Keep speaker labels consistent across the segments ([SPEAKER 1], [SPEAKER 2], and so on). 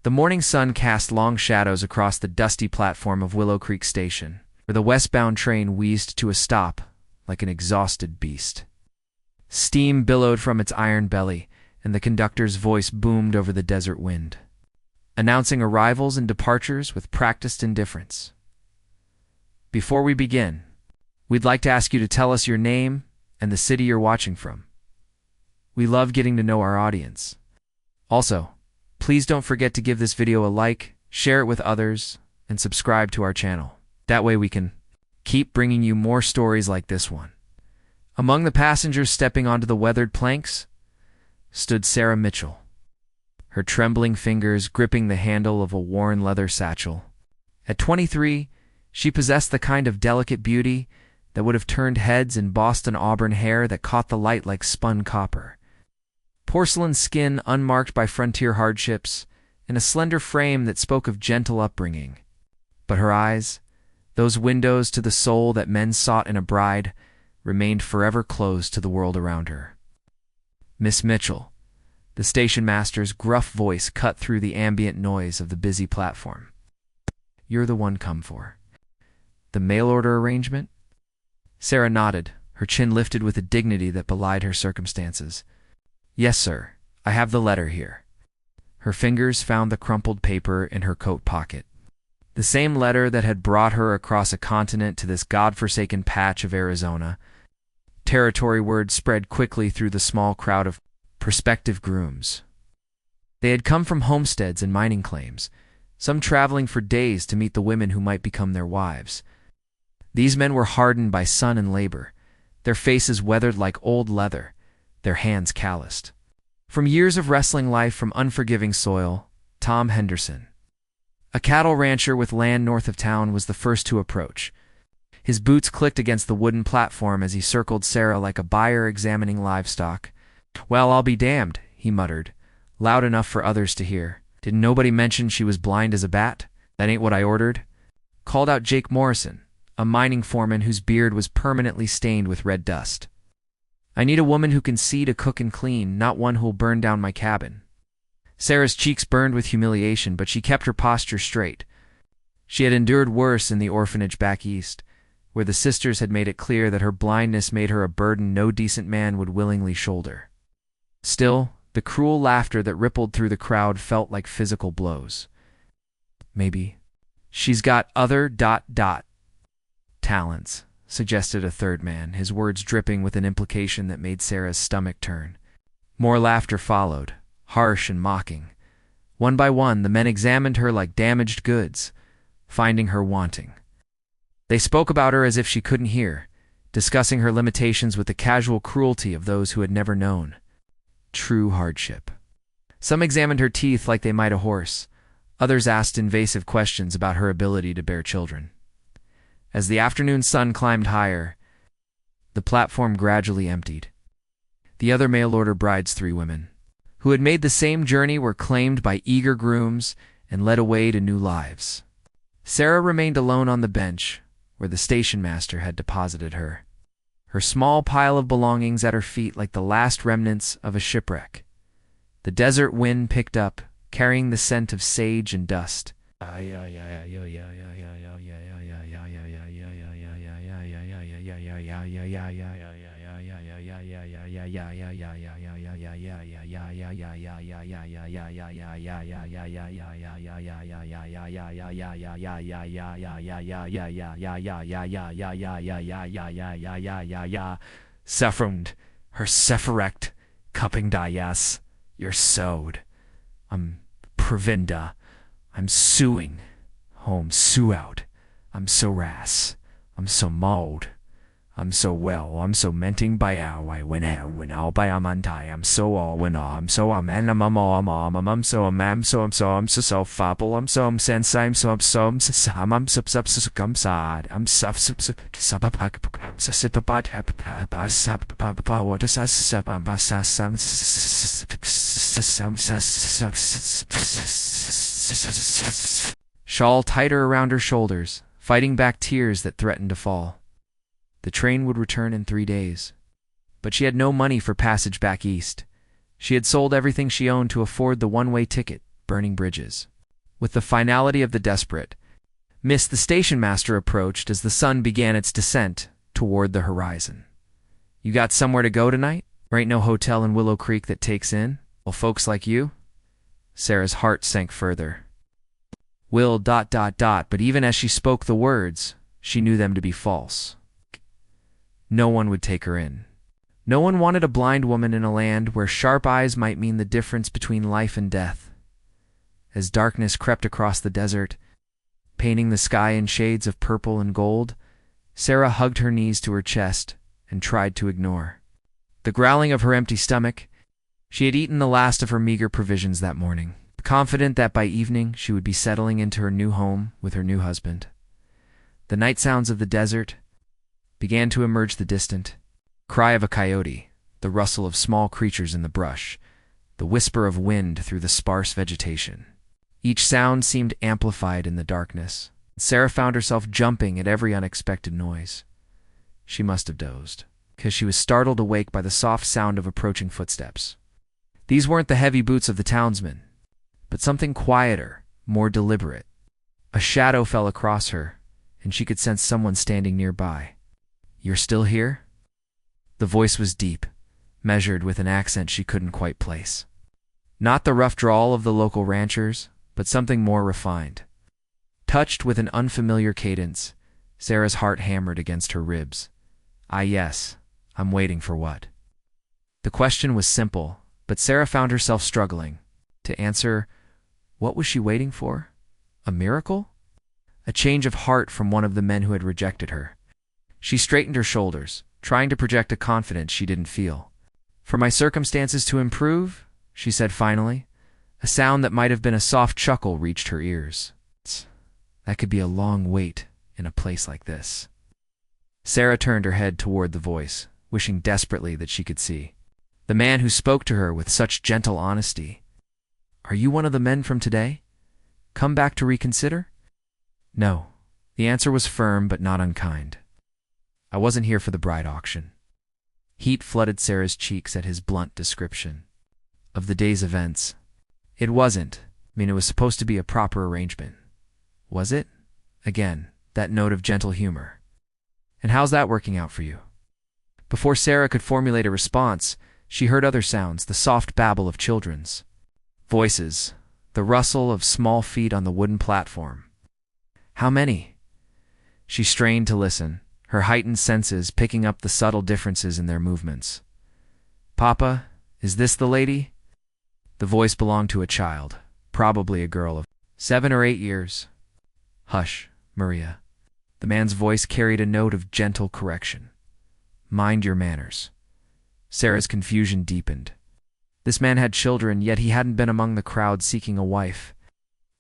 [SPEAKER 1] The morning sun cast long shadows across the dusty platform of Willow Creek Station, where the westbound train wheezed to a stop like an exhausted beast. Steam billowed from its iron belly, and the conductor's voice boomed over the desert wind, announcing arrivals and departures with practiced indifference. Before we begin, we'd like to ask you to tell us your name and the city you're watching from. We love getting to know our audience. Also, please don't forget to give this video a like, share it with others, and subscribe to our channel. That way we can keep bringing you more stories like this one. Among the passengers stepping onto the weathered planks stood Sarah Mitchell, her trembling fingers gripping the handle of a worn leather satchel. At 23, she possessed the kind of delicate beauty that would have turned heads in Boston auburn hair that caught the light like spun copper. Porcelain skin unmarked by frontier hardships, and a slender frame that spoke of gentle upbringing. But her eyes, those windows to the soul that men sought in a bride, remained forever closed to the world around her. Miss Mitchell, the station master's gruff voice cut through the ambient noise of the busy platform. You're the one come for. The mail order arrangement? Sarah nodded, her chin lifted with a dignity that belied her circumstances. Yes, sir. I have the letter here. Her fingers found the crumpled paper in her coat pocket. The same letter that had brought her across a continent to this godforsaken patch of Arizona. Territory word spread quickly through the small crowd of prospective grooms. They had come from homesteads and mining claims, some traveling for days to meet the women who might become their wives. These men were hardened by sun and labor, their faces weathered like old leather, their hands calloused. From years of wrestling life from unforgiving soil, Tom Henderson, a cattle rancher with land north of town, was the first to approach. His boots clicked against the wooden platform as he circled Sarah like a buyer examining livestock. Well, I'll be damned, he muttered, loud enough for others to hear. Didn't nobody mention she was blind as a bat? That ain't what I ordered. Called out Jake Morrison, a mining foreman whose beard was permanently stained with red dust. I need a woman who can see to cook and clean, not one who'll burn down my cabin. Sarah's cheeks burned with humiliation, but she kept her posture straight. She had endured worse in the orphanage back east, where the sisters had made it clear that her blindness made her a burden no decent man would willingly shoulder. Still, the cruel laughter that rippled through the crowd felt like physical blows. Maybe she's got other ... talents, suggested a third man, his words dripping with an implication that made Sarah's stomach turn. More laughter followed, harsh and mocking. One by one, the men examined her like damaged goods, finding her wanting. They spoke about her as if she couldn't hear, discussing her limitations with the casual cruelty of those who had never known true hardship. Some examined her teeth like they might a horse. Others asked invasive questions about her ability to bear children. As the afternoon sun climbed higher, the platform gradually emptied. The other mail-order bride's 3 women, who had made the same journey, were claimed by eager grooms and led away to new lives. Sarah remained alone on the bench where the station master had deposited her, her small pile of belongings at her feet like the last remnants of a shipwreck. The desert wind picked up, carrying the scent of sage and dust. Suffered, her sefferect, cupping dayas, you're sewed. I'm Previnda. I'm suing. Home sue out. I'm so ras. I'm so mauled. I'm so well. I'm so menting by ow. I when all by amantai. I'm so all when all. I'm so and I'm so I'm so fable. I'm so sense. I'm so I'm sub sad. I'm shawl tighter around her shoulders, fighting back tears that threatened to fall. The train would return in 3 days. But she had no money for passage back east. She had sold everything she owned to afford the one-way ticket, burning bridges. With the finality of the desperate, the station master approached as the sun began its descent toward the horizon. "You got somewhere to go tonight? There ain't no hotel in Willow Creek that takes in, well, folks like you?" Sarah's heart sank further. But even as she spoke the words, she knew them to be false. No one would take her in. No one wanted a blind woman in a land where sharp eyes might mean the difference between life and death. As darkness crept across the desert, painting the sky in shades of purple and gold, Sarah hugged her knees to her chest and tried to ignore the growling of her empty stomach. She had eaten the last of her meager provisions that morning, confident that by evening she would be settling into her new home with her new husband. The night sounds of the desert began to emerge: the distant cry of a coyote, the rustle of small creatures in the brush, the whisper of wind through the sparse vegetation. Each sound seemed amplified in the darkness. Sarah found herself jumping at every unexpected noise. She must have dozed, because she was startled awake by the soft sound of approaching footsteps. These weren't the heavy boots of the townsman, but something quieter, more deliberate. A shadow fell across her, and she could sense someone standing nearby. "You're still here?" The voice was deep, measured with an accent she couldn't quite place. Not the rough drawl of the local ranchers, but something more refined. Touched with an unfamiliar cadence, Sarah's heart hammered against her ribs. "Ah, yes. I'm waiting for what?" The question was simple, but Sarah found herself struggling to answer. What was she waiting for? A miracle? A change of heart from one of the men who had rejected her? She straightened her shoulders, trying to project a confidence she didn't feel. "For my circumstances to improve?" she said finally. A sound that might have been a soft chuckle reached her ears. That could be a long wait in a place like this. Sarah turned her head toward the voice, wishing desperately that she could see the man who spoke to her with such gentle honesty. "Are you one of the men from today? Come back to reconsider?" "No." The answer was firm but not unkind. "I wasn't here for the bride auction." Heat flooded Sarah's cheeks at his blunt description of the day's events. "It wasn't. It was supposed to be a proper arrangement." "Was it?" Again, that note of gentle humor. "And how's that working out for you?" Before Sarah could formulate a response, she heard other sounds: the soft babble of children's voices, the rustle of small feet on the wooden platform. How many? She strained to listen, her heightened senses picking up the subtle differences in their movements. "Papa, is this the lady?" The voice belonged to a child, probably a girl of 7 or 8 years. "Hush, Maria." The man's voice carried a note of gentle correction. "Mind your manners." Sarah's confusion deepened. This man had children, yet he hadn't been among the crowd seeking a wife.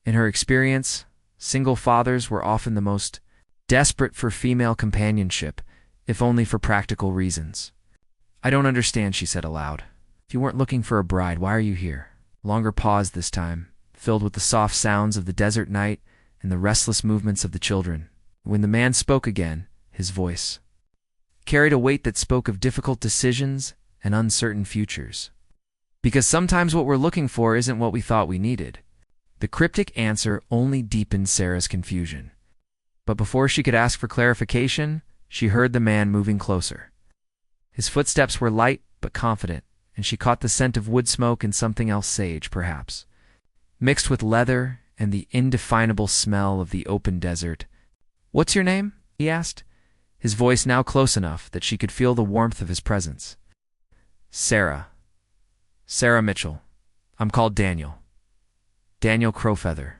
[SPEAKER 1] In her experience, single fathers were often the most desperate for female companionship, if only for practical reasons. "I don't understand," she said aloud. "If you weren't looking for a bride, why are you here?" Longer pause this time, filled with the soft sounds of the desert night and the restless movements of the children. When the man spoke again, his voice carried a weight that spoke of difficult decisions and uncertain futures. "Because sometimes what we're looking for isn't what we thought we needed." The cryptic answer only deepened Sarah's confusion. But before she could ask for clarification, she heard the man moving closer. His footsteps were light but confident, and she caught the scent of wood smoke and something else, sage, perhaps, mixed with leather and the indefinable smell of the open desert. "What's your name?" he asked, his voice now close enough that she could feel the warmth of his presence. "Sarah. Sarah Mitchell. I'm called Daniel. Daniel Crowfeather."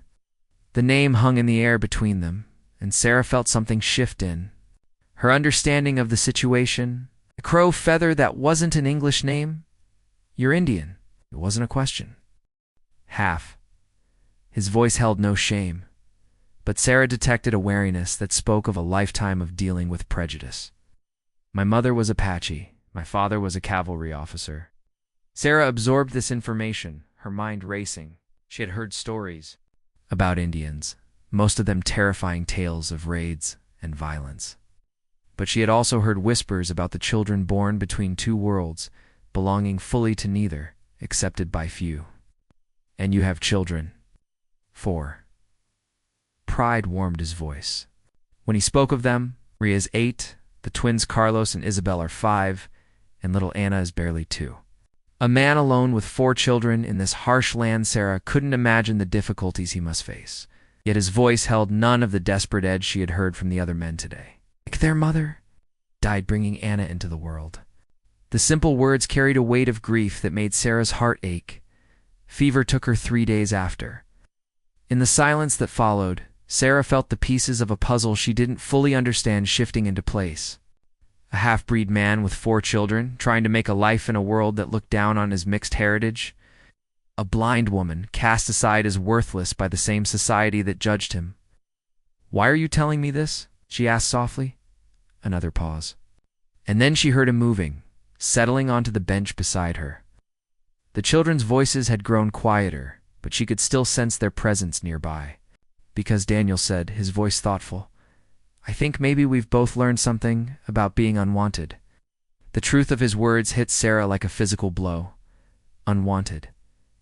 [SPEAKER 1] The name hung in the air between them, and Sarah felt something shift in her understanding of the situation. A Crowfeather, that wasn't an English name. "You're Indian." It wasn't a question. "Half." His voice held no shame, but Sarah detected a wariness that spoke of a lifetime of dealing with prejudice. "My mother was Apache. My father was a cavalry officer." Sarah absorbed this information, her mind racing. She had heard stories about Indians, most of them terrifying tales of raids and violence. But she had also heard whispers about the children born between two worlds, belonging fully to neither, accepted by few. "And you have children?" 4. Pride warmed his voice. When he spoke of them, Maria is 8, the twins Carlos and Isabel are 5, and little Anna is barely 2. A man alone with 4 children in this harsh land, Sarah couldn't imagine the difficulties he must face. Yet his voice held none of the desperate edge she had heard from the other men today. Like their mother died bringing Anna into the world. The simple words carried a weight of grief that made Sarah's heart ache. Fever took her 3 days after. In the silence that followed, Sarah felt the pieces of a puzzle she didn't fully understand shifting into place. A half-breed man with 4 children, trying to make a life in a world that looked down on his mixed heritage. A blind woman, cast aside as worthless by the same society that judged him. "Why are you telling me this?" she asked softly. Another pause. And then she heard him moving, settling onto the bench beside her. The children's voices had grown quieter, but she could still sense their presence nearby. "Because," Daniel said, his voice thoughtful, "I think maybe we've both learned something about being unwanted." The truth of his words hit Sarah like a physical blow. Unwanted.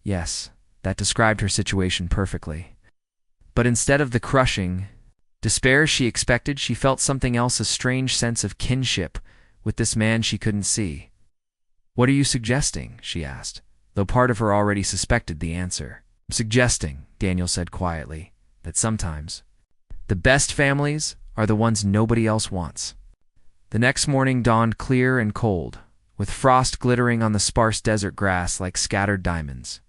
[SPEAKER 1] Yes, that described her situation perfectly. But instead of the crushing despair she expected, she felt something else, a strange sense of kinship with this man she couldn't see. "What are you suggesting?" she asked, though part of her already suspected the answer. "I'm suggesting," Daniel said quietly, "that sometimes the best families are the ones nobody else wants." The next morning dawned clear and cold, with frost glittering on the sparse desert grass like scattered diamonds.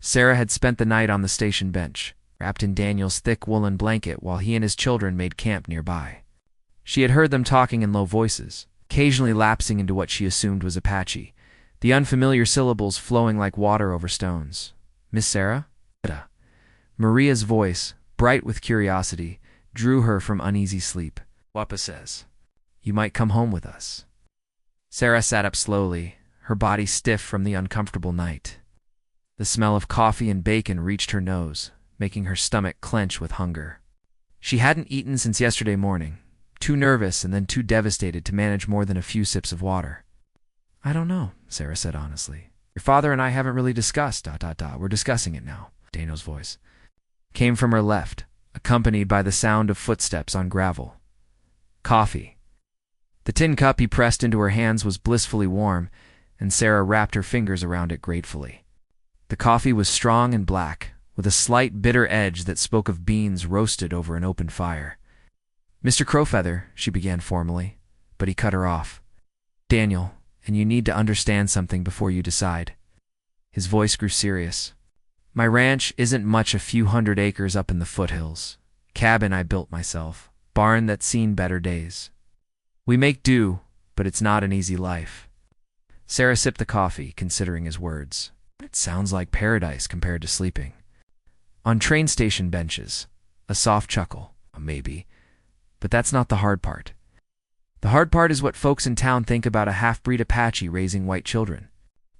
[SPEAKER 1] Sarah had spent the night on the station bench, wrapped in Daniel's thick woolen blanket while he and his children made camp nearby. She had heard them talking in low voices, occasionally lapsing into what she assumed was Apache, the unfamiliar syllables flowing like water over stones. "Miss Sarah?" Maria's voice, bright with curiosity, drew her from uneasy sleep. "Wappa says you might come home with us." Sarah sat up slowly, her body stiff from the uncomfortable night. The smell of coffee and bacon reached her nose, making her stomach clench with hunger. She hadn't eaten since yesterday morning, too nervous and then too devastated to manage more than a few sips of water. "I don't know," Sarah said honestly. "Your father and I haven't really discussed, We're discussing it now." Daniel's voice came from her left, accompanied by the sound of footsteps on gravel. "Coffee." The tin cup he pressed into her hands was blissfully warm, and Sarah wrapped her fingers around it gratefully. The coffee was strong and black, with a slight bitter edge that spoke of beans roasted over an open fire. "Mr. Crowfeather," she began formally, but he cut her off. "Daniel, and you need to understand something before you decide." His voice grew serious. "My ranch isn't much, a few hundred acres up in the foothills. Cabin I built myself, barn that's seen better days. We make do, but it's not an easy life." Sarah sipped the coffee, considering his words. "It sounds like paradise compared to sleeping on train station benches." A soft chuckle. "Maybe. But that's not the hard part. The hard part is what folks in town think about a half-breed Apache raising white children."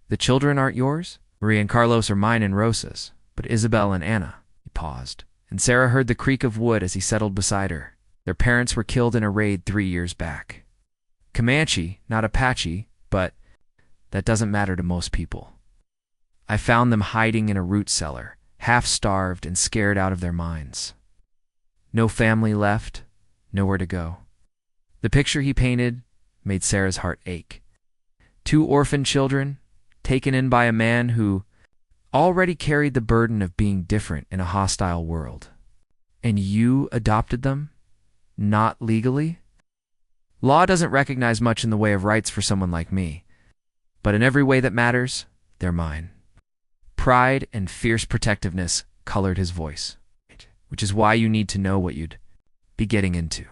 [SPEAKER 1] "The children aren't yours?" "Maria and Carlos are mine and Rosa's, but Isabel and Anna." He paused, and Sarah heard the creak of wood as he settled beside her. "Their parents were killed in a raid 3 years back. Comanche, not Apache, but that doesn't matter to most people. I found them hiding in a root cellar, half-starved and scared out of their minds. No family left, nowhere to go." The picture he painted made Sarah's heart ache. 2 orphan children, taken in by a man who already carried the burden of being different in a hostile world. "And you adopted them? Not legally?" "Law doesn't recognize much in the way of rights for someone like me. But in every way that matters, they're mine." Pride and fierce protectiveness colored his voice. "Which is why you need to know what you'd be getting into.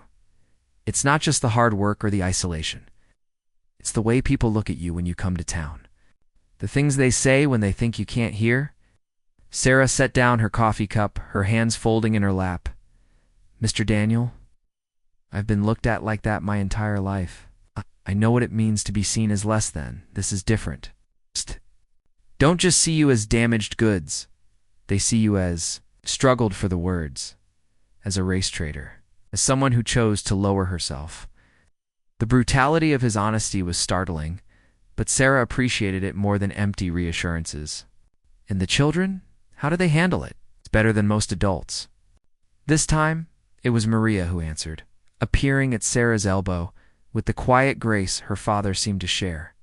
[SPEAKER 1] It's not just the hard work or the isolation. It's the way people look at you when you come to town. The things they say when they think you can't hear." Sarah set down her coffee cup, her hands folding in her lap. "Mr. Daniel, I've been looked at like that my entire life. I know what it means to be seen as less than. This is different. Don't just see you as damaged goods. They see you as," struggled for the words, "as a race traitor, as someone who chose to lower herself." The brutality of his honesty was startling, but Sarah appreciated it more than empty reassurances. "And the children? How do they handle it? It's better than most adults. This time, it was Maria who answered, appearing at Sarah's elbow with the quiet grace her father seemed to share.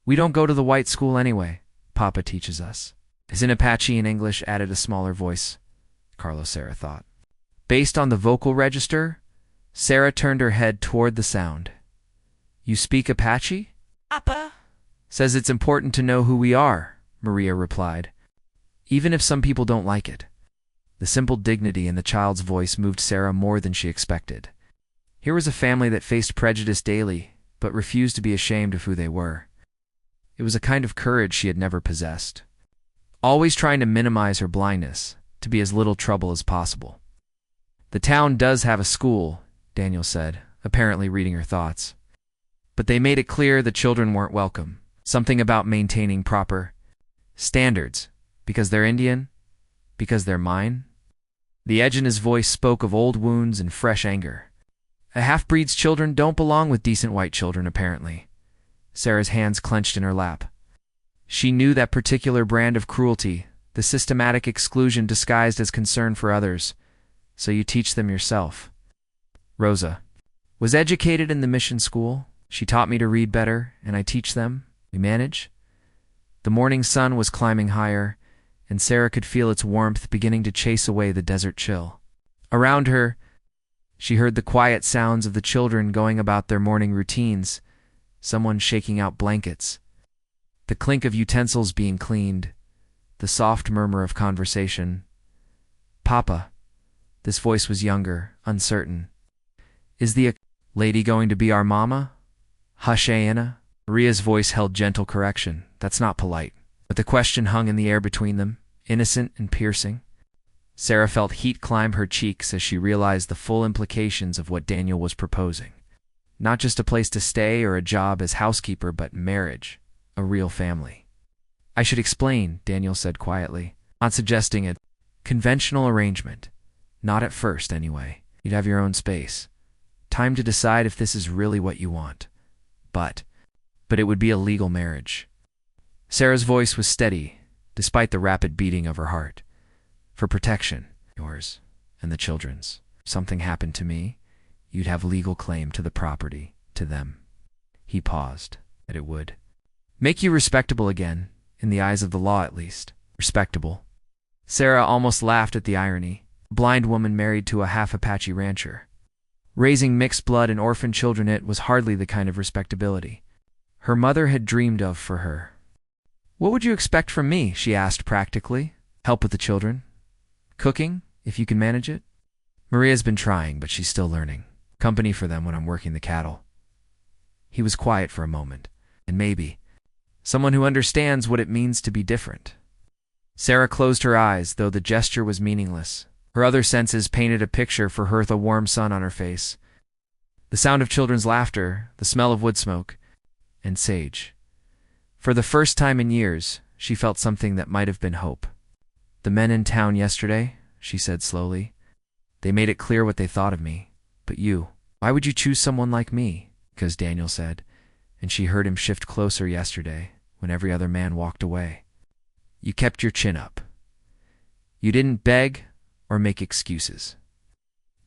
[SPEAKER 1] We don't go to the white school anyway, Papa teaches us. Isn't Apache in English? Added a smaller voice, Carlos Sarah thought. Based on the vocal register, Sarah turned her head toward the sound. You speak Apache?
[SPEAKER 2] Appa.
[SPEAKER 1] Says it's important to know who we are, Maria replied, even if some people don't like it. The simple dignity in the child's voice moved Sarah more than she expected. Here was a family that faced prejudice daily, but refused to be ashamed of who they were. It was a kind of courage she had never possessed. Always trying to minimize her blindness, to be as little trouble as possible. The town does have a school, Daniel said, apparently reading her thoughts. But they made it clear the children weren't welcome. Something about maintaining proper standards. Because they're Indian? Because they're mine? The edge in his voice spoke of old wounds and fresh anger. A half-breed's children don't belong with decent white children, apparently. Sarah's hands clenched in her lap. She knew that particular brand of cruelty, the systematic exclusion disguised as concern for others. So you teach them yourself. Rosa was educated in the mission school. She taught me to read better, and I teach them. We manage. The morning sun was climbing higher, and Sarah could feel its warmth beginning to chase away the desert chill. Around her, she heard the quiet sounds of the children going about their morning routines, someone shaking out blankets, the clink of utensils being cleaned, the soft murmur of conversation. Papa, this voice was younger, uncertain. Is the lady going to be our mama? Hush, Anna. Maria's voice held gentle correction. That's not polite. But the question hung in the air between them, innocent and piercing. Sarah felt heat climb her cheeks as she realized the full implications of what Daniel was proposing. Not just a place to stay or a job as housekeeper, but marriage, a real family. I should explain, Daniel said quietly, not suggesting a conventional arrangement. Not at first, anyway. You'd have your own space. Time to decide if this is really what you want. But it would be a legal marriage. Sarah's voice was steady, despite the rapid beating of her heart. For protection, yours and the children's. If something happened to me, you'd have legal claim to the property, to them. He paused. That it would make you respectable again, in the eyes of the law at least. Respectable. Sarah almost laughed at the irony. A blind woman married to a half-Apache rancher. Raising mixed blood and orphan children, it was hardly the kind of respectability her mother had dreamed of for her. What would you expect from me? She asked practically. Help with the children? Cooking, if you can manage it? Maria's been trying, but she's still learning. Company for them when I'm working the cattle. He was quiet for a moment. And maybe someone who understands what it means to be different. Sarah closed her eyes, though the gesture was meaningless. Her other senses painted a picture for her, the warm sun on her face, the sound of children's laughter, the smell of wood smoke, and sage. For the first time in years, she felt something that might have been hope. The men in town yesterday, she said slowly, they made it clear what they thought of me. But you, why would you choose someone like me? Because Daniel said, and she heard him shift closer yesterday, when every other man walked away. You kept your chin up. You didn't beg or make excuses.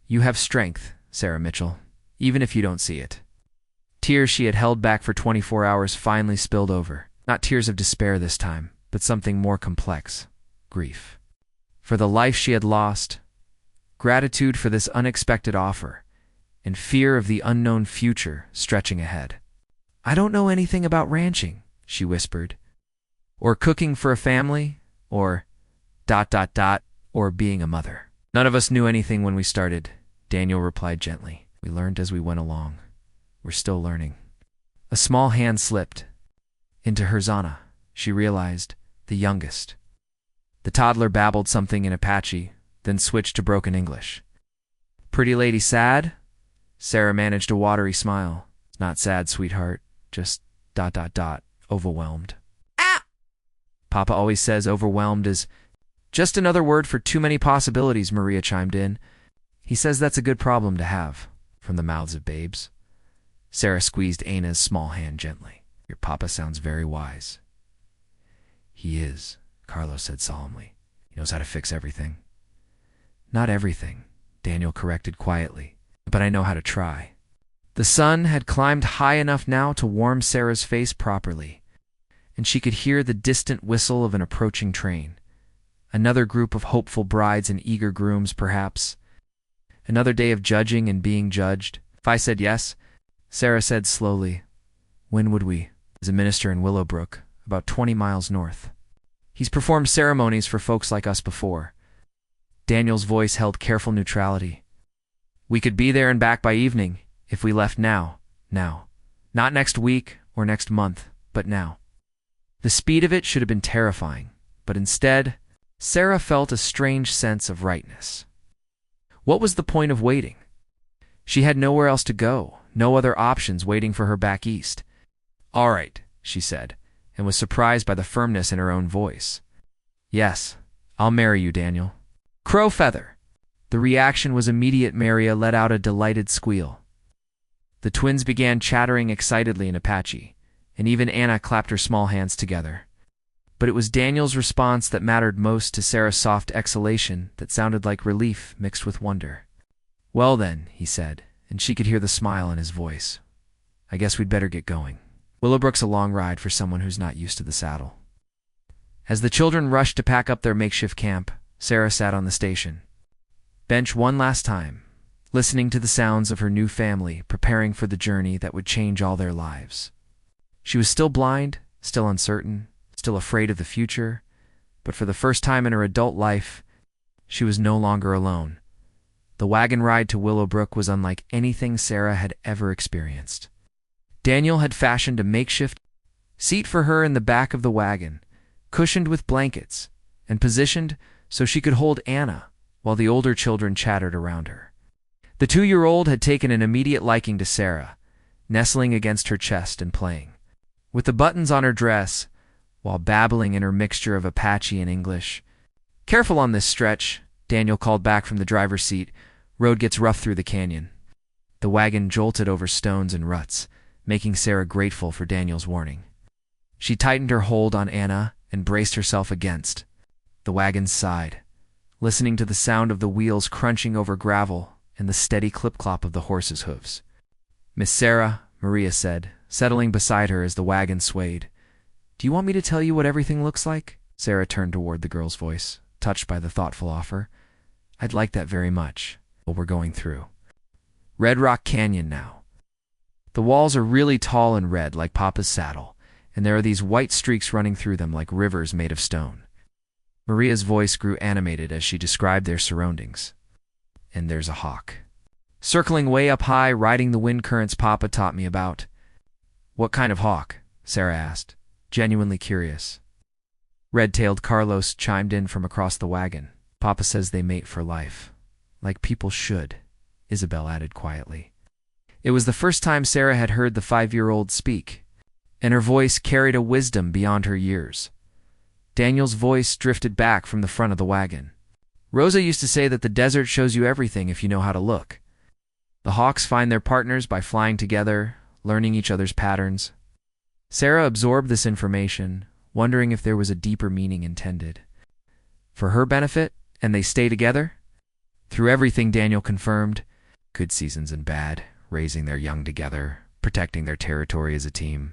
[SPEAKER 1] You have strength, Sarah Mitchell, even if you don't see it. Tears she had held back for 24 hours finally spilled over. Not tears of despair this time, but something more complex. Grief. For the life she had lost, gratitude for this unexpected offer, and fear of the unknown future stretching ahead. I don't know anything about ranching, she whispered. Or cooking for a family, or ... or being a mother. None of us knew anything when we started, Daniel replied gently. We learned as we went along. We're still learning. A small hand slipped into her Zana. She realized, the youngest. The toddler babbled something in Apache, then switched to broken English. Pretty lady sad? Sarah managed a watery smile. Not sad, sweetheart. Just ... overwhelmed.
[SPEAKER 2] Ah!
[SPEAKER 1] Papa always says overwhelmed is just another word for too many possibilities, Maria chimed in. He says that's a good problem to have, from the mouths of babes. Sarah squeezed Ana's small hand gently. Your papa sounds very wise. He is, Carlos said solemnly. He He knows how to fix everything. Not everything, Daniel corrected quietly, but I know how to try. The sun had climbed high enough now to warm Sarah's face properly, and she could hear the distant whistle of an approaching train. Another group of hopeful brides and eager grooms, perhaps. Another day of judging and being judged. If I said yes, Sarah said slowly, when would we? As a minister in Willowbrook, about 20 miles north. He's performed ceremonies for folks like us before. Daniel's voice held careful neutrality. We could be there and back by evening if we left now. Not next week or next month, but now. The speed of it should have been terrifying, but instead, Sarah felt a strange sense of rightness. What was the point of waiting? She had nowhere else to go, no other options waiting for her back east. All right, she said, and was surprised by the firmness in her own voice. Yes, I'll marry you, Daniel. Crow feather! The reaction was immediate. Maria let out a delighted squeal. The twins began chattering excitedly in Apache, and even Anna clapped her small hands together. But it was Daniel's response that mattered most to Sarah's soft exhalation that sounded like relief mixed with wonder. Well then, he said, and she could hear the smile in his voice. I guess we'd better get going. Willowbrook's a long ride for someone who's not used to the saddle. As the children rushed to pack up their makeshift camp, Sarah sat on the station bench one last time, listening to the sounds of her new family preparing for the journey that would change all their lives. She was still blind, still uncertain, still afraid of the future, but for the first time in her adult life, she was no longer alone. The wagon ride to Willowbrook was unlike anything Sarah had ever experienced. Daniel had fashioned a makeshift seat for her in the back of the wagon, cushioned with blankets, and positioned so she could hold Anna while the older children chattered around her. The 2-year-old had taken an immediate liking to Sarah, nestling against her chest and playing with the buttons on her dress while babbling in her mixture of Apache and English. Careful on this stretch, Daniel called back from the driver's seat. Road gets rough through the canyon. The wagon jolted over stones and ruts, making Sarah grateful for Daniel's warning. She tightened her hold on Anna and braced herself against the wagon's side, listening to the sound of the wheels crunching over gravel and the steady clip-clop of the horse's hooves. Miss Sarah, Maria said, settling beside her as the wagon swayed. Do you want me to tell you what everything looks like? Sarah turned toward the girl's voice, touched by the thoughtful offer. I'd like that very much. What we're going through. Red Rock Canyon now. The walls are really tall and red like Papa's saddle, and there are these white streaks running through them like rivers made of stone. Maria's voice grew animated as she described their surroundings. And there's a hawk. Circling way up high, riding the wind currents Papa taught me about. What kind of hawk? Sarah asked, genuinely curious. Red-tailed Carlos chimed in from across the wagon. Papa says they mate for life. Like people should, Isabel added quietly. It was the first time Sarah had heard the 5-year-old speak, and her voice carried a wisdom beyond her years. Daniel's voice drifted back from the front of the wagon. Rosa used to say that the desert shows you everything if you know how to look. The hawks find their partners by flying together, learning each other's patterns. Sarah absorbed this information, wondering if there was a deeper meaning intended. For her benefit, and they stay together? Through everything, Daniel confirmed. Good seasons and bad, raising their young together, protecting their territory as a team.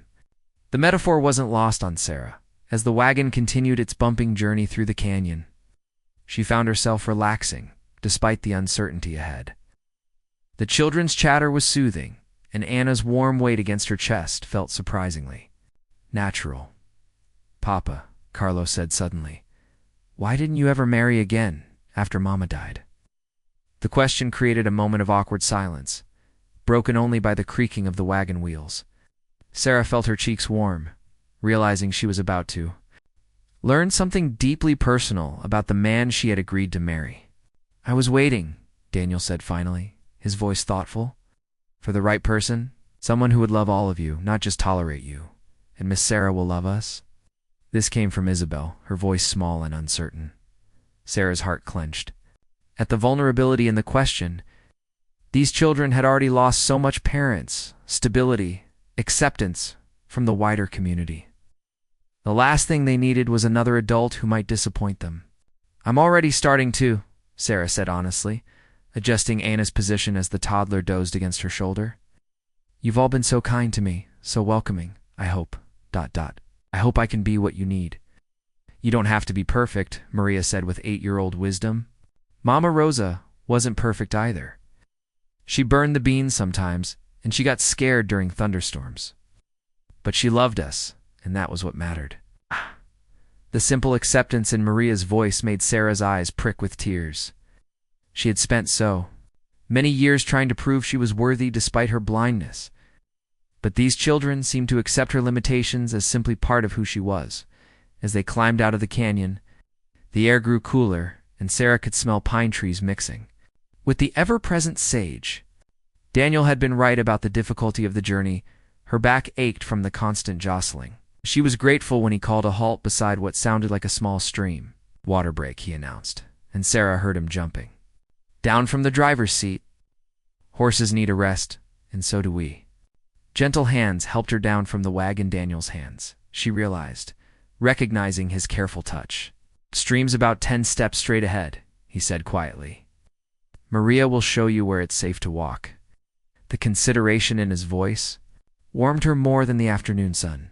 [SPEAKER 1] The metaphor wasn't lost on Sarah. As the wagon continued its bumping journey through the canyon, she found herself relaxing, despite the uncertainty ahead. The children's chatter was soothing, and Anna's warm weight against her chest felt surprisingly natural. Papa, Carlos said suddenly, why didn't you ever marry again after Mama died? The question created a moment of awkward silence, broken only by the creaking of the wagon wheels. Sarah felt her cheeks warm, realizing she was about to learn something deeply personal about the man she had agreed to marry. I was waiting, Daniel said finally, his voice thoughtful. For the right person, someone who would love all of you, not just tolerate you. And Miss Sarah will love us? This came from Isabel, her voice small and uncertain. Sarah's heart clenched. At the vulnerability in the question, these children had already lost so much parents, stability, acceptance from the wider community. The last thing they needed was another adult who might disappoint them. I'm already starting to, Sarah said honestly, adjusting Anna's position as the toddler dozed against her shoulder. You've all been so kind to me, so welcoming, I hope. ... I hope I can be what you need. You don't have to be perfect, Maria said with 8-year-old wisdom. Mama Rosa wasn't perfect either. She burned the beans sometimes, and she got scared during thunderstorms. But she loved us, and that was what mattered. The simple acceptance in Maria's voice made Sarah's eyes prick with tears. She had spent so many years trying to prove she was worthy despite her blindness. But these children seemed to accept her limitations as simply part of who she was. As they climbed out of the canyon, the air grew cooler, and Sarah could smell pine trees mixing with the ever-present sage. Daniel had been right about the difficulty of the journey. Her back ached from the constant jostling. She was grateful when he called a halt beside what sounded like a small stream. Water break, he announced, and Sarah heard him jumping. Down from the driver's seat. Horses need a rest, and so do we. Gentle hands helped her down from the wagon. Daniel's hands, she realized, recognizing his careful touch. Stream's about 10 steps straight ahead, he said quietly. Maria will show you where it's safe to walk. The consideration in his voice warmed her more than the afternoon sun.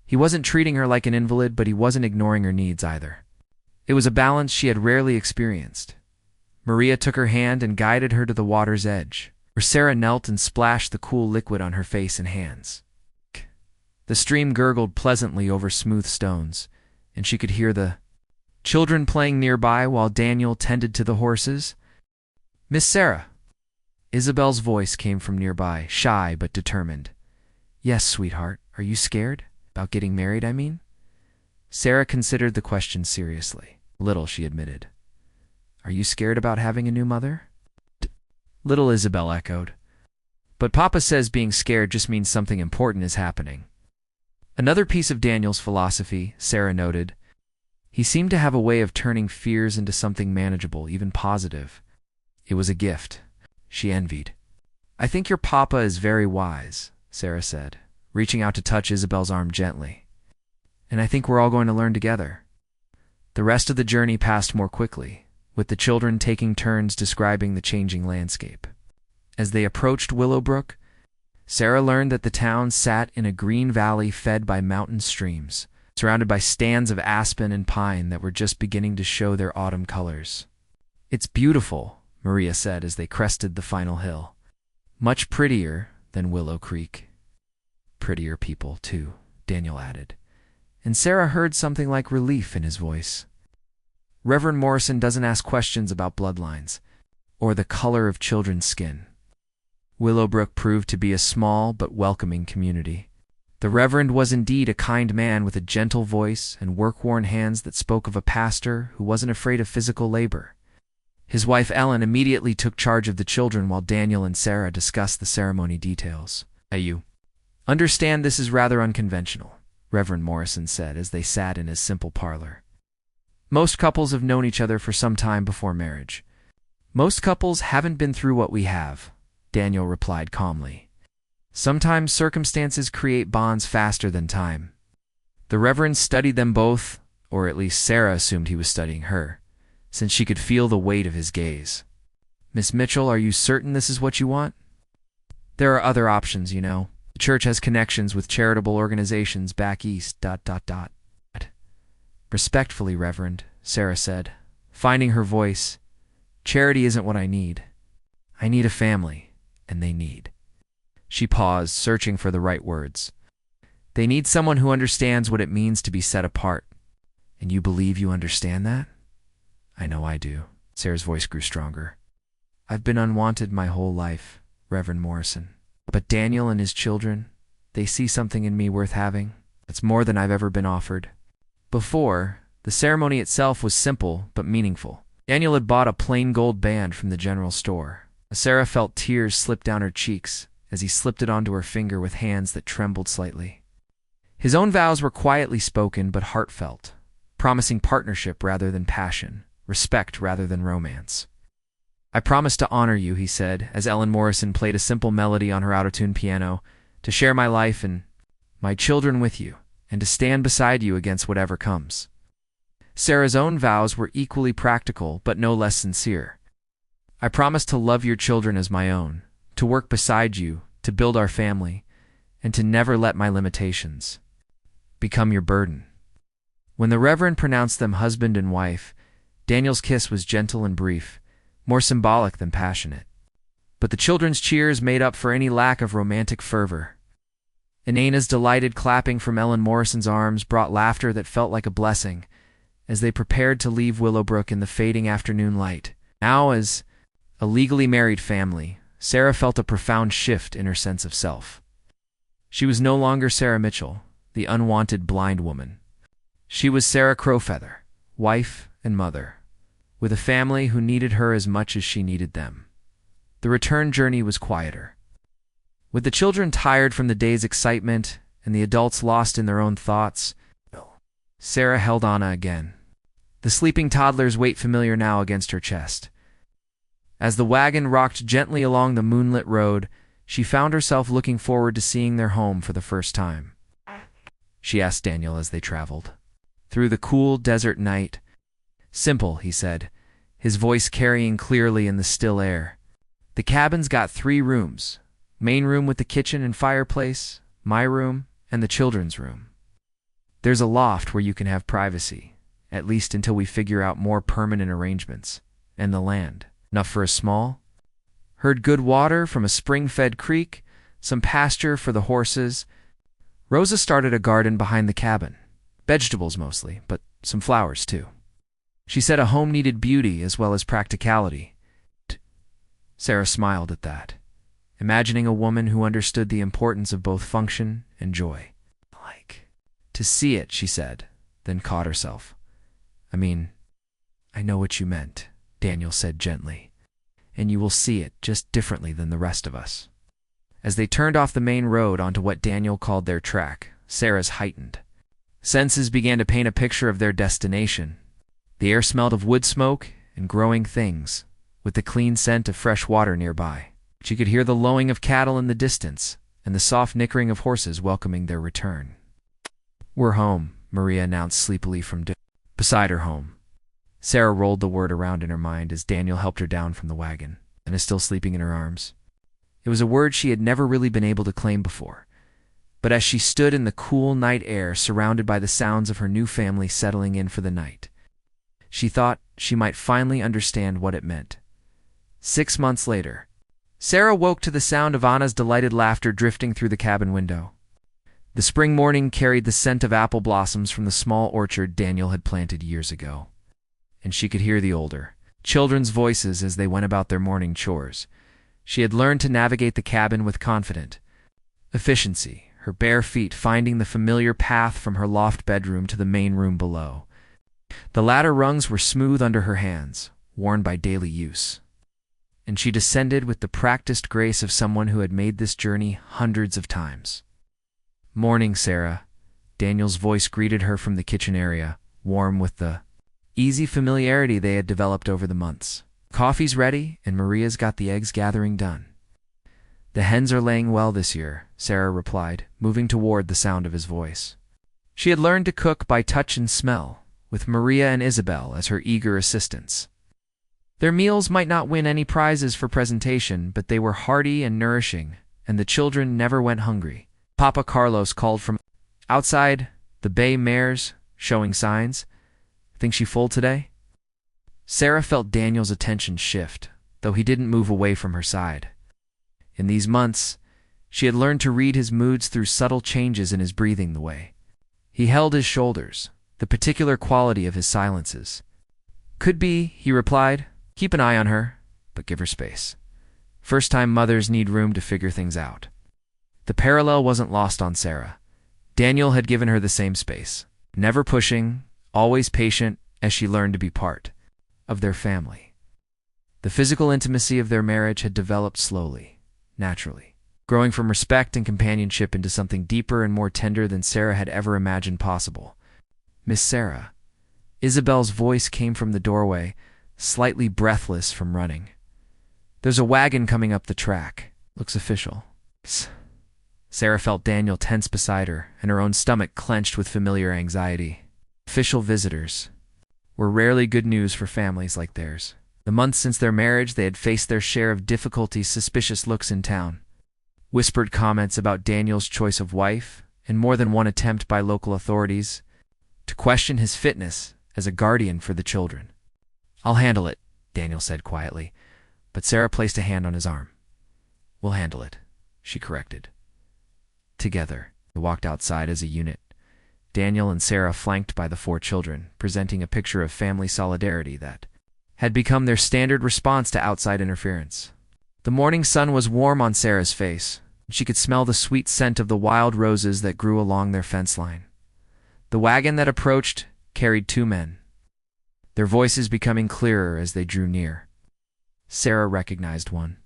[SPEAKER 1] He wasn't treating her like an invalid, but he wasn't ignoring her needs either. It was a balance she had rarely experienced. Maria took her hand and guided her to the water's edge, where Sarah knelt and splashed the cool liquid on her face and hands. The stream gurgled pleasantly over smooth stones, and she could hear the children playing nearby while Daniel tended to the horses. Miss Sarah. Isabel's voice came from nearby, shy but determined. Yes, sweetheart. Are you scared? About getting married, I mean? Sarah considered the question seriously. Little, she admitted. Are you scared about having a new mother? Little, Isabel echoed. But Papa says being scared just means something important is happening. Another piece of Daniel's philosophy, Sarah noted. He seemed to have a way of turning fears into something manageable, even positive. It was a gift. She envied. I think your papa is very wise, Sarah said, reaching out to touch Isabel's arm gently. And I think we're all going to learn together. The rest of the journey passed more quickly, with the children taking turns describing the changing landscape. As they approached Willowbrook, Sarah learned that the town sat in a green valley fed by mountain streams, surrounded by stands of aspen and pine that were just beginning to show their autumn colors. It's beautiful, Maria said as they crested the final hill. Much prettier than Willow Creek. Prettier people, too, Daniel added. And Sarah heard something like relief in his voice. Reverend Morrison doesn't ask questions about bloodlines or the color of children's skin. Willowbrook proved to be a small but welcoming community. The Reverend was indeed a kind man with a gentle voice and work-worn hands that spoke of a pastor who wasn't afraid of physical labor. His wife Ellen immediately took charge of the children while Daniel and Sarah discussed the ceremony details. You understand this is rather unconventional, Reverend Morrison said as they sat in his simple parlor. Most couples have known each other for some time before marriage. Most couples haven't been through what we have, Daniel replied calmly. Sometimes circumstances create bonds faster than time. The Reverend studied them both, or at least Sarah assumed he was studying her, since she could feel the weight of his gaze. Miss Mitchell, are you certain this is what you want? There are other options, you know. The church has connections with charitable organizations back east, ... Respectfully, Reverend, Sarah said, finding her voice. Charity isn't what I need. I need a family, and they need. She paused, searching for the right words. They need someone who understands what it means to be set apart. And you believe you understand that? I know I do. Sarah's voice grew stronger. I've been unwanted my whole life, Reverend Morrison. But Daniel and his children, they see something in me worth having. It's more than I've ever been offered. Before, the ceremony itself was simple but meaningful. Daniel had bought a plain gold band from the general store. Sarah felt tears slip down her cheeks as he slipped it onto her finger with hands that trembled slightly. His own vows were quietly spoken but heartfelt, promising partnership rather than passion, respect rather than romance. I promise to honor you, he said, as Ellen Morrison played a simple melody on her out-of-tune piano, to share my life and my children with you, and to stand beside you against whatever comes. Sarah's own vows were equally practical but no less sincere. "I promise to love your children as my own, to work beside you, to build our family, and to never let my limitations become your burden." When the Reverend pronounced them husband and wife, Daniel's kiss was gentle and brief, more symbolic than passionate. But the children's cheers made up for any lack of romantic fervor. Inaina's delighted clapping from Ellen Morrison's arms brought laughter that felt like a blessing as they prepared to leave Willowbrook in the fading afternoon light. Now, as a legally married family, Sarah felt a profound shift in her sense of self. She was no longer Sarah Mitchell, the unwanted blind woman. She was Sarah Crowfeather, wife and mother, with a family who needed her as much as she needed them. The return journey was quieter. With the children tired from the day's excitement and the adults lost in their own thoughts, Sarah held Anna again. The sleeping toddler's weight familiar now against her chest. As the wagon rocked gently along the moonlit road, she found herself looking forward to seeing their home for the first time. She asked Daniel as they traveled through the cool desert night. "Simple," he said, his voice carrying clearly in the still air. "The cabin's got 3 rooms. Main room with the kitchen and fireplace, my room, and the children's room. There's a loft where you can have privacy, at least until we figure out more permanent arrangements. And the land, enough for a small herd, good water from a spring-fed creek, some pasture for the horses." Rosa started a garden behind the cabin. Vegetables mostly, but some flowers too. She said a home needed beauty as well as practicality. Sarah smiled at that, imagining a woman who understood the importance of both function and joy. "To see it," she said, then caught herself. "I mean, I know what you meant," Daniel said gently, "and you will see it just differently than the rest of us." As they turned off the main road onto what Daniel called their track, Sarah's heightened senses began to paint a picture of their destination. The air smelled of wood smoke and growing things, with the clean scent of fresh water nearby. She could hear the lowing of cattle in the distance and the soft nickering of horses welcoming their return. "We're home," Maria announced sleepily from beside her home. Sarah rolled the word around in her mind as Daniel helped her down from the wagon and is still sleeping in her arms. It was a word she had never really been able to claim before, but as she stood in the cool night air surrounded by the sounds of her new family settling in for the night, she thought she might finally understand what it meant. 6 months later, Sarah woke to the sound of Anna's delighted laughter drifting through the cabin window. The spring morning carried the scent of apple blossoms from the small orchard Daniel had planted years ago, and she could hear the older children's voices as they went about their morning chores. She had learned to navigate the cabin with confident efficiency, her bare feet finding the familiar path from her loft bedroom to the main room below. The latter rungs were smooth under her hands, worn by daily use, and she descended with the practiced grace of someone who had made this journey hundreds of times. "Morning, Sarah." Daniel's voice greeted her from the kitchen area, warm with the easy familiarity they had developed over the months. "Coffee's ready, and Maria's got the eggs gathering done." "The hens are laying well this year," Sarah replied, moving toward the sound of his voice. She had learned to cook by touch and smell, with Maria and Isabel as her eager assistants. Their meals might not win any prizes for presentation, but they were hearty and nourishing, and the children never went hungry. Papa Carlos called from outside, the bay mares showing signs. "Think she full today?" Sarah felt Daniel's attention shift, though he didn't move away from her side. In these months, she had learned to read his moods through subtle changes in his breathing the way he held his shoulders, the particular quality of his silences. "Could be," he replied. "Keep an eye on her, but give her space. First-time mothers need room to figure things out." The parallel wasn't lost on Sarah. Daniel had given her the same space, never pushing, always patient as she learned to be part of their family. The physical intimacy of their marriage had developed slowly, naturally, growing from respect and companionship into something deeper and more tender than Sarah had ever imagined possible. "Miss Sarah." Isabel's voice came from the doorway, slightly breathless from running. "There's a wagon coming up the track. Looks official." Sarah felt Daniel tense beside her, and her own stomach clenched with familiar anxiety. "Official visitors." were rarely good news for families like theirs. The months since their marriage, they had faced their share of difficulties, suspicious looks in town, whispered comments about Daniel's choice of wife, and more than one attempt by local authorities to question his fitness as a guardian for the children. "I'll handle it," Daniel said quietly, but Sarah placed a hand on his arm. "We'll handle it," she corrected. Together, they walked outside as a unit, Daniel and Sarah flanked by the 4 children, presenting a picture of family solidarity that had become their standard response to outside interference. The morning sun was warm on Sarah's face. She could smell the sweet scent of the wild roses that grew along their fence line. The wagon that approached carried 2 men, their voices becoming clearer as they drew near. Sarah recognized one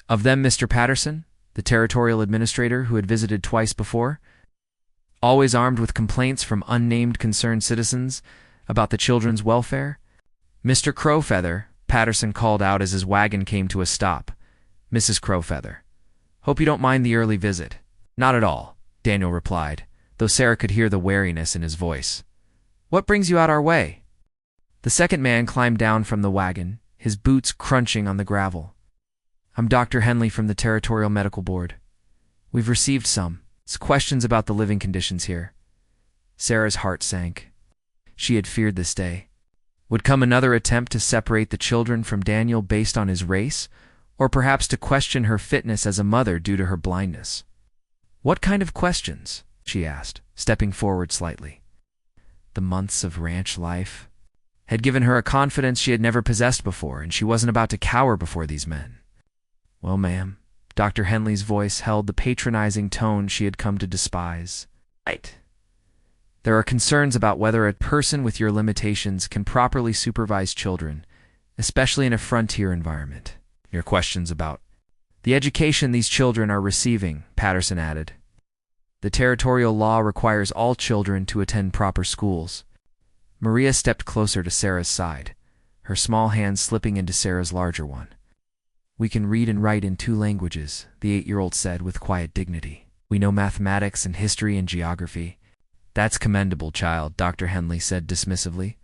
[SPEAKER 1] of them, Mr. Patterson, the territorial administrator who had visited twice before, always armed with complaints from unnamed concerned citizens about the children's welfare. "Mr. Crowfeather," Patterson called out as his wagon came to a stop. "Mrs. Crowfeather. Hope you don't mind the early visit." "Not at all," Daniel replied, though Sarah could hear the wariness in his voice. "What brings you out our way?" The second man climbed down from the wagon, his boots crunching on the gravel. "I'm Dr. Henley from the Territorial Medical Board. We've received some questions about the living conditions here." Sarah's heart sank. She had feared this day. Would come another attempt to separate the children from Daniel based on his race, or perhaps to question her fitness as a mother due to her blindness? "What kind of questions?" she asked, stepping forward slightly. The months of ranch life had given her a confidence she had never possessed before, and she wasn't about to cower before these men. "Well, ma'am," Dr. Henley's voice held the patronizing tone she had come to despise. "Right. There are concerns about whether a person with your limitations can properly supervise children, especially in a frontier environment. Your questions about the education these children are receiving," Patterson added. "The territorial law requires all children to attend proper schools." Maria stepped closer to Sarah's side, her small hand slipping into Sarah's larger one. "We can read and write in 2 languages, the 8-year-old said with quiet dignity. "We know mathematics and history and geography." "That's commendable, child," Dr. Henley said dismissively.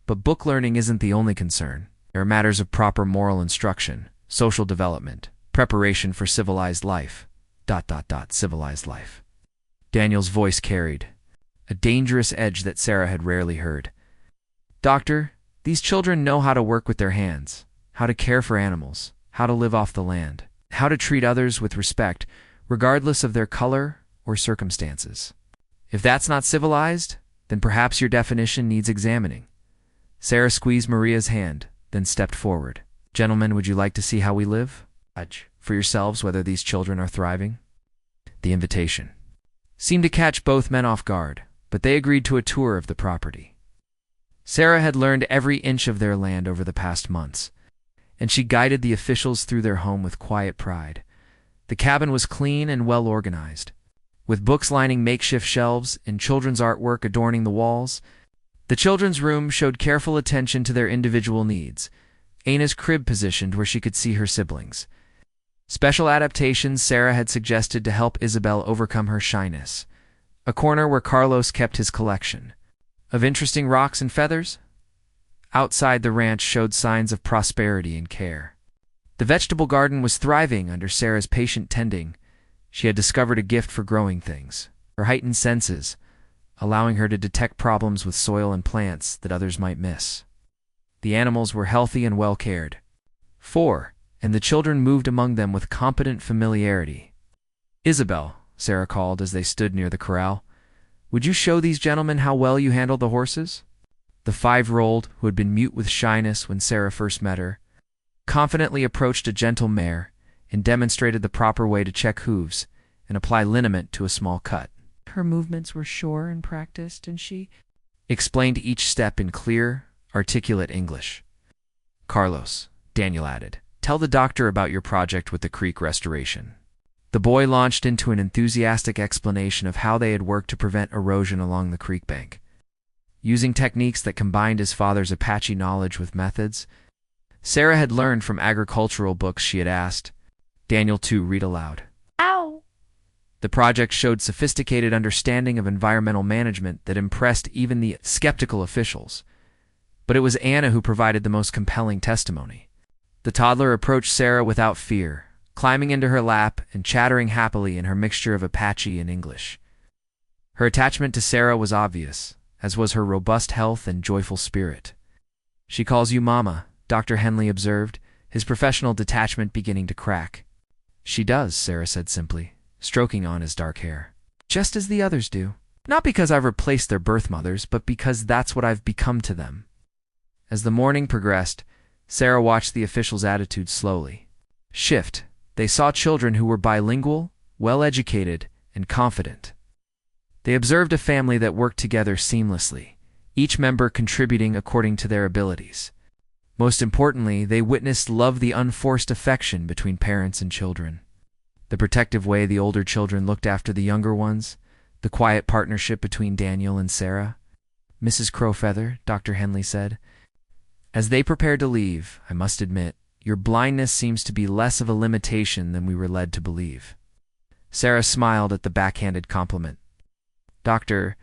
[SPEAKER 1] "But book learning isn't the only concern. There are matters of proper moral instruction, social development, preparation for civilized life. ... civilized life." Daniel's voice carried a dangerous edge that Sarah had rarely heard. "Doctor, these children know how to work with their hands, how to care for animals, how to live off the land, how to treat others with respect, regardless of their color or circumstances. If that's not civilized, then perhaps your definition needs examining." Sarah squeezed Maria's hand, then stepped forward. "Gentlemen, would you like to see how we live? Judge for yourselves whether these children are thriving?" The invitation seemed to catch both men off guard, but they agreed to a tour of the property. Sarah had learned every inch of their land over the past months, and she guided the officials through their home with quiet pride. The cabin was clean and well organized, with books lining makeshift shelves and children's artwork adorning the walls. The children's room showed careful attention to their individual needs, Ana's crib positioned where she could see her siblings. Special adaptations Sarah had suggested to help Isabel overcome her shyness. A corner where Carlos kept his collection of interesting rocks and feathers. Outside, the ranch showed signs of prosperity and care. The vegetable garden was thriving under Sarah's patient tending. She had discovered a gift for growing things, her heightened senses, allowing her to detect problems with soil and plants that others might miss. The animals were healthy and well cared for, and the children moved among them with competent familiarity. "Isabel," Sarah called as they stood near the corral, "would you show these gentlemen how well you handle the horses?" The 5-year-old, who had been mute with shyness when Sarah first met her, confidently approached a gentle mare and demonstrated the proper way to check hooves and apply liniment to a small cut.
[SPEAKER 2] Her movements were sure and practiced, and she
[SPEAKER 1] explained each step in clear, articulate English. "Carlos," Daniel added, "tell the doctor about your project with the creek restoration." The boy launched into an enthusiastic explanation of how they had worked to prevent erosion along the creek bank, using techniques that combined his father's Apache knowledge with methods Sarah had learned from agricultural books she had asked Daniel to read aloud.
[SPEAKER 2] "Ow!"
[SPEAKER 1] The project showed sophisticated understanding of environmental management that impressed even the skeptical officials. But it was Anna who provided the most compelling testimony. The toddler approached Sarah without fear, climbing into her lap and chattering happily in her mixture of Apache and English. Her attachment to Sarah was obvious, as was her robust health and joyful spirit. "She calls you Mama," Dr. Henley observed, his professional detachment beginning to crack. "She does," Sarah said simply, stroking Anna's dark hair. "Just as the others do. Not because I've replaced their birth mothers, but because that's what I've become to them." As the morning progressed, Sarah watched the officials' attitude slowly shift. They saw children who were bilingual, well-educated, and confident. They observed a family that worked together seamlessly, each member contributing according to their abilities. Most importantly, they witnessed the unforced affection between parents and children. The protective way the older children looked after the younger ones, the quiet partnership between Daniel and Sarah. "Mrs. Crowfeather," Dr. Henley said, "as they prepared to leave, I must admit, your blindness seems to be less of a limitation than we were led to believe." Sarah smiled at the backhanded compliment. "Doctor,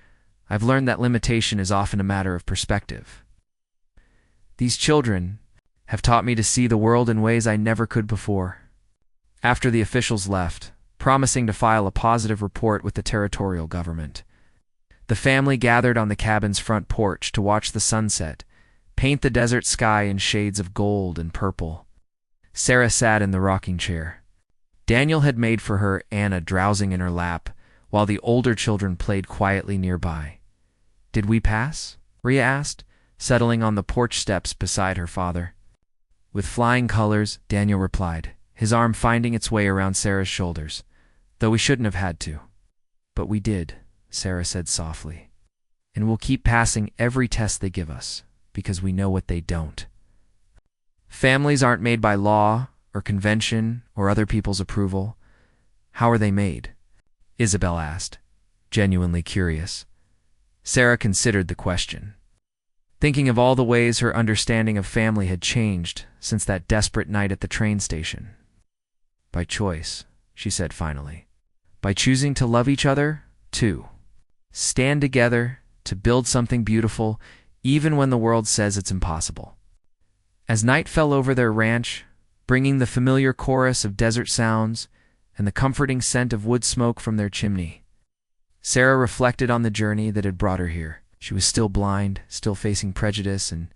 [SPEAKER 1] I've learned that limitation is often a matter of perspective. These children have taught me to see the world in ways I never could before." After the officials left, promising to file a positive report with the territorial government, the family gathered on the cabin's front porch to watch the sunset paint the desert sky in shades of gold and purple. Sarah sat in the rocking chair. Daniel had made for her Anna drowsing in her lap, while the older children played quietly nearby. "Did we pass?" Rhea asked, settling on the porch steps beside her father. "With flying colors," Daniel replied, his arm finding its way around Sarah's shoulders, "though we shouldn't have had to." "But we did," Sarah said softly. "And we'll keep passing every test they give us, because we know what they don't." Families aren't made by law or convention or other people's approval. How are they made? Isabel asked, genuinely curious. Sarah considered the question, thinking of all the ways her understanding of family had changed since that desperate night at the train station. "By choice," she said finally. "By choosing to love each other, too. Stand together to build something beautiful, even when the world says it's impossible." As night fell over their ranch, bringing the familiar chorus of desert sounds and the comforting scent of wood smoke from their chimney, Sarah reflected on the journey that had brought her here. She was still blind, still facing prejudice and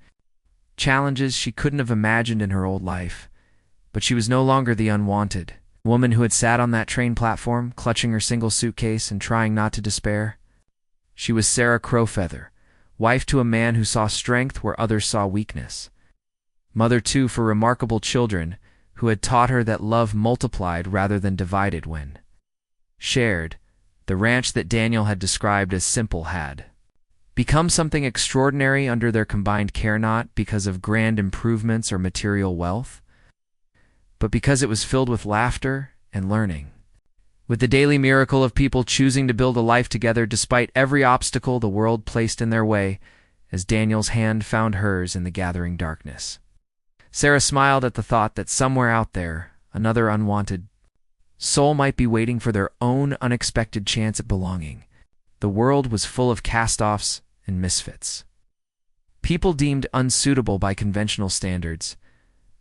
[SPEAKER 1] challenges she couldn't have imagined in her old life, but she was no longer the unwanted woman who had sat on that train platform, clutching her single suitcase and trying not to despair. She was Sarah Crowfeather, wife to a man who saw strength where others saw weakness. Mother, too, for remarkable children who had taught her that love multiplied rather than divided when shared. The ranch that Daniel had described as simple had become something extraordinary under their combined care, not because of grand improvements or material wealth, but because it was filled with laughter and learning, with the daily miracle of people choosing to build a life together despite every obstacle the world placed in their way, as Daniel's hand found hers in the gathering darkness. Sarah smiled at the thought that somewhere out there, another unwanted soul might be waiting for their own unexpected chance at belonging. The world was full of cast-offs and misfits, people deemed unsuitable by conventional standards.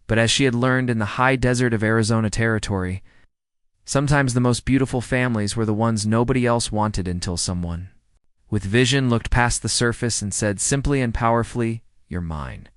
[SPEAKER 1] But as she had learned in the high desert of Arizona territory, sometimes the most beautiful families were the ones nobody else wanted until someone with vision looked past the surface and said simply and powerfully, "You're mine."